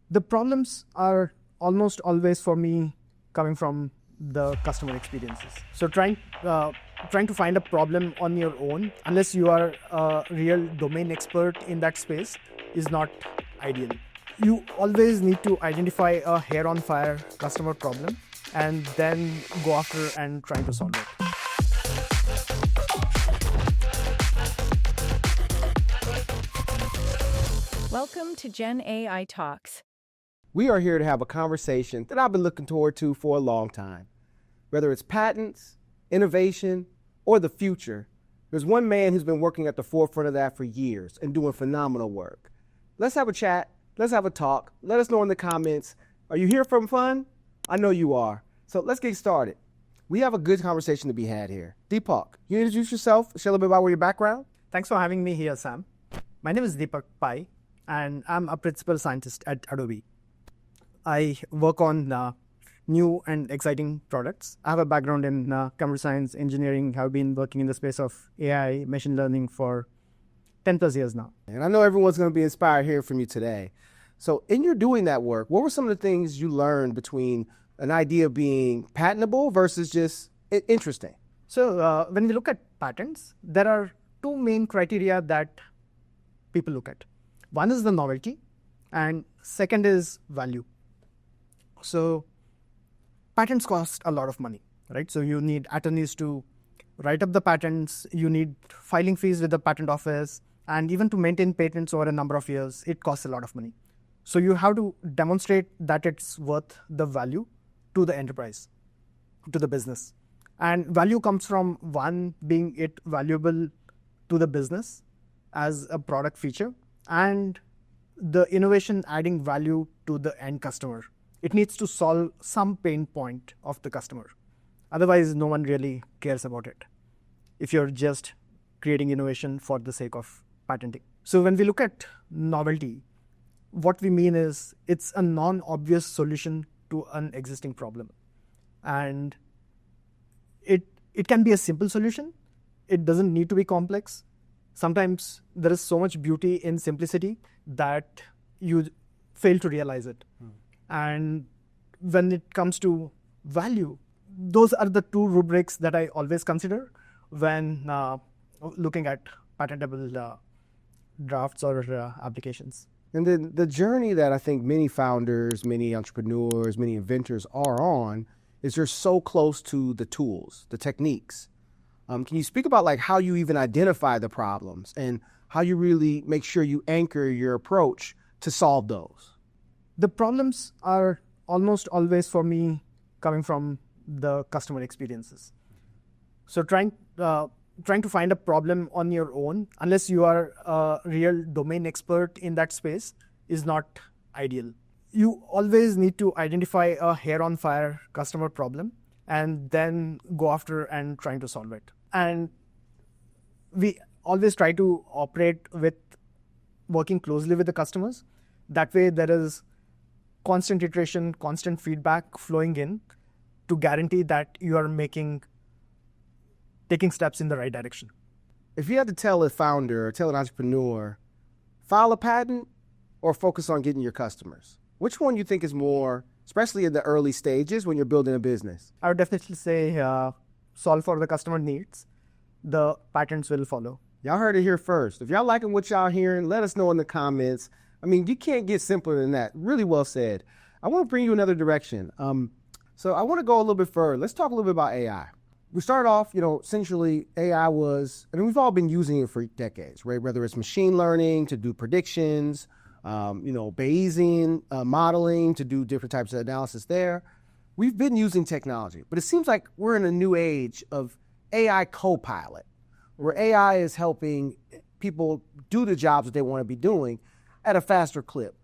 The problems are almost always for me coming from the customer experiences. So trying to find a problem on your own, unless you are a real domain expert in that space, is not ideal. You always need to identify a hair on fire customer problem and then go after and trying to solve it. Welcome to GenAI Talks. We are here to have a conversation that I've been looking forward to for a long time. Whether it's patents, innovation, or the future, there's one man who's been working at the forefront of that for years and doing phenomenal work. Let's have a chat. Let's have a talk. Let us know in the comments. Are you here for fun? I know you are. So let's get started. We have a good conversation to be had here. Deepak, you introduce yourself, share a little bit about your background. Thanks for having me here, Sam. My name is Deepak Pai, and I'm a principal scientist at Adobe. I work on new and exciting products. I have a background in computer science, engineering. I've been working in the space of AI, machine learning for 10 plus years now. And I know everyone's going to be inspired hearing from you today. So in your doing that work, what were some of the things you learned between an idea being patentable versus just interesting? So when we look at patents, there are two main criteria that people look at. One is the novelty, and second is value. So patents cost a lot of money, right? So you need attorneys to write up the patents, you need filing fees with the patent office, and even to maintain patents over a number of years, it costs a lot of money. So you have to demonstrate that it's worth the value to the enterprise, to the business. And value comes from one, being it valuable to the business as a product feature, and the innovation adding value to the end customer. It needs to solve some pain point of the customer. Otherwise, no one really cares about it if you're just creating innovation for the sake of patenting. So when we look at novelty, what we mean is it's a non-obvious solution to an existing problem. And it can be a simple solution. It doesn't need to be complex. Sometimes there is so much beauty in simplicity that you fail to realize it. And when it comes to value, those are the two rubrics that I always consider when looking at patentable drafts or applications. And then the journey that I think many founders, many entrepreneurs, many inventors are on is you're so close to the tools, the techniques. Can you speak about like how you even identify the problems and how you really make sure you anchor your approach to solve those? The problems are almost always for me coming from the customer experiences. So trying to find a problem on your own, unless you are a real domain expert in that space, is not ideal. You always need to identify a hair on fire customer problem and then go after and trying to solve it. And we always try to operate with working closely with the customers. That way there is constant iteration, constant feedback flowing in to guarantee that you are taking steps in the right direction. If you had to tell a founder or tell an entrepreneur, file a patent or focus on getting your customers, which one you think is more, especially in the early stages when you're building a business? I would definitely say solve for the customer needs. The patents will follow. Y'all heard it here first. If y'all liking what y'all hearing, let us know in the comments. I mean, you can't get simpler than that. Really well said. I want to bring you another direction. So I want to go a little bit further. Let's talk a little bit about AI. We started off, essentially AI we've all been using it for decades, right? Whether it's machine learning to do predictions, Bayesian modeling to do different types of analysis there. We've been using technology, but it seems like we're in a new age of AI co-pilot, where AI is helping people do the jobs that they want to be doing at a faster clip.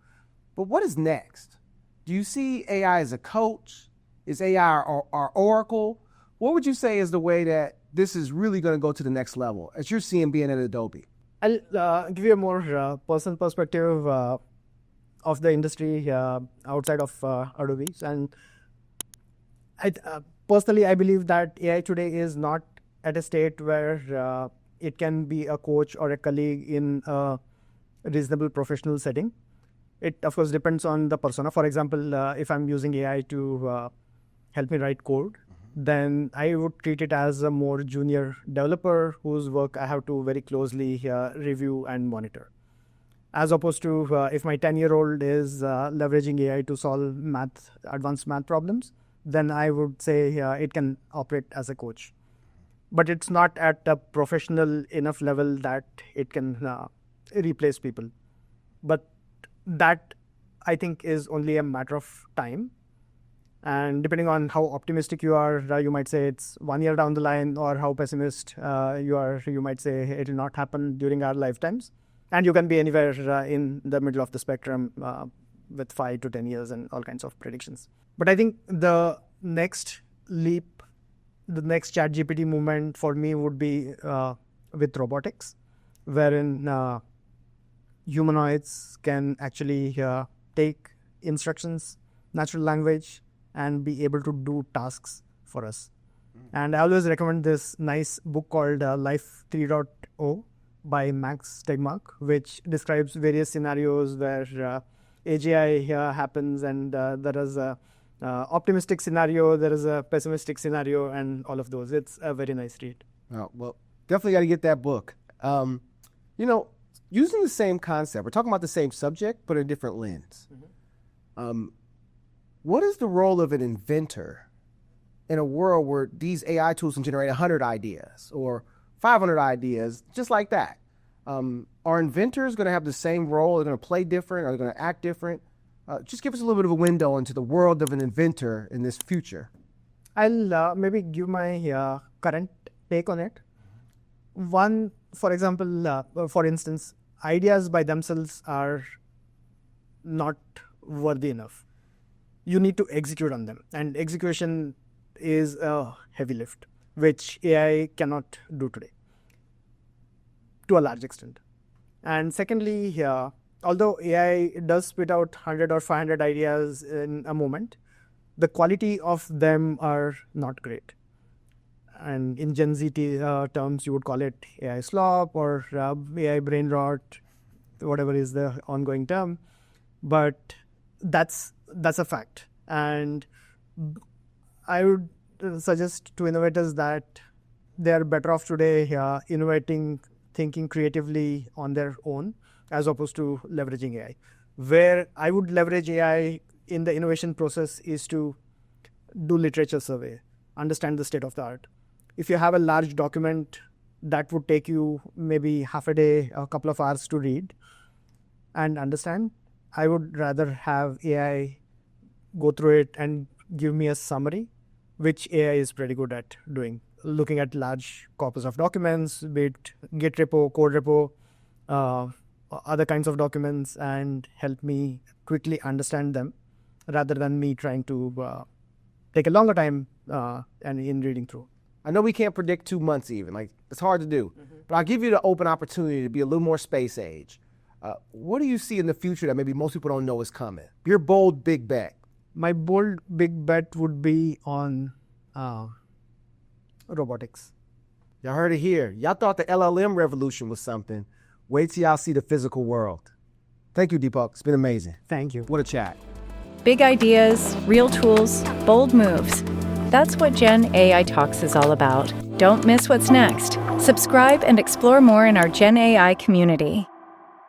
But what is next? Do you see AI as a coach? Is AI our oracle? What would you say is the way that this is really going to go to the next level, as you're seeing being at Adobe? I'll give you a more personal perspective of the industry outside of Adobe. And personally, I believe that AI today is not at a state where it can be a coach or a colleague in a reasonable professional setting. It, of course, depends on the persona. For example, if I'm using AI to help me write code, then I would treat it as a more junior developer whose work I have to very closely review and monitor. As opposed to if my 10-year-old is leveraging AI to solve advanced math problems, then I would say it can operate as a coach. But it's not at a professional enough level that it can replace people. But that, I think, is only a matter of time. And depending on how optimistic you are, you might say it's 1 year down the line, or how pessimist you are, you might say it will not happen during our lifetimes. And you can be anywhere in the middle of the spectrum with 5 to 10 years and all kinds of predictions. But I think the next leap, the next ChatGPT movement for me would be with robotics, wherein humanoids can actually take instructions, natural language, and be able to do tasks for us. And I always recommend this nice book called Life 3.0 by Max Tegmark, which describes various scenarios where AGI happens, and there is a optimistic scenario, there is a pessimistic scenario, and all of those. It's a very nice read. Oh, well, definitely got to get that book. Using the same concept, we're talking about the same subject, but a different lens. What is the role of an inventor in a world where these AI tools can generate 100 ideas or 500 ideas, just like that? Are inventors going to have the same role? Are they going to play different? Are they going to act different? Just give us a little bit of a window into the world of an inventor in this future. I'll maybe give my current take on it. One, for example, for instance, ideas by themselves are not worthy enough. You need to execute on them, and execution is a heavy lift, which AI cannot do today to a large extent. And secondly, although AI does spit out 100 or 500 ideas in a moment, the quality of them are not great. And in Gen Z terms, you would call it AI slop or AI brain rot, whatever is the ongoing term. But that's a fact. And I would suggest to innovators that they are better off today innovating, thinking creatively on their own, as opposed to leveraging AI. Where I would leverage AI in the innovation process is to do literature survey, understand the state of the art. If you have a large document that would take you maybe half a day, a couple of hours to read and understand, I would rather have AI go through it and give me a summary, which AI is pretty good at doing. Looking at large corpus of documents, be it Git repo, code repo, other kinds of documents, and help me quickly understand them, rather than me trying to take a longer time and in reading through. I know we can't predict 2 months even, like it's hard to do, but I'll give you the open opportunity to be a little more space age. What do you see in the future that maybe most people don't know is coming? Your bold, big bet. My bold, big bet would be on robotics. Y'all heard it here. Y'all thought the LLM revolution was something. Wait till y'all see the physical world. Thank you, Deepak. It's been amazing. Thank you. What a chat. Big ideas, real tools, bold moves. That's what Gen AI Talks is all about. Don't miss what's next. Subscribe and explore more in our Gen AI community.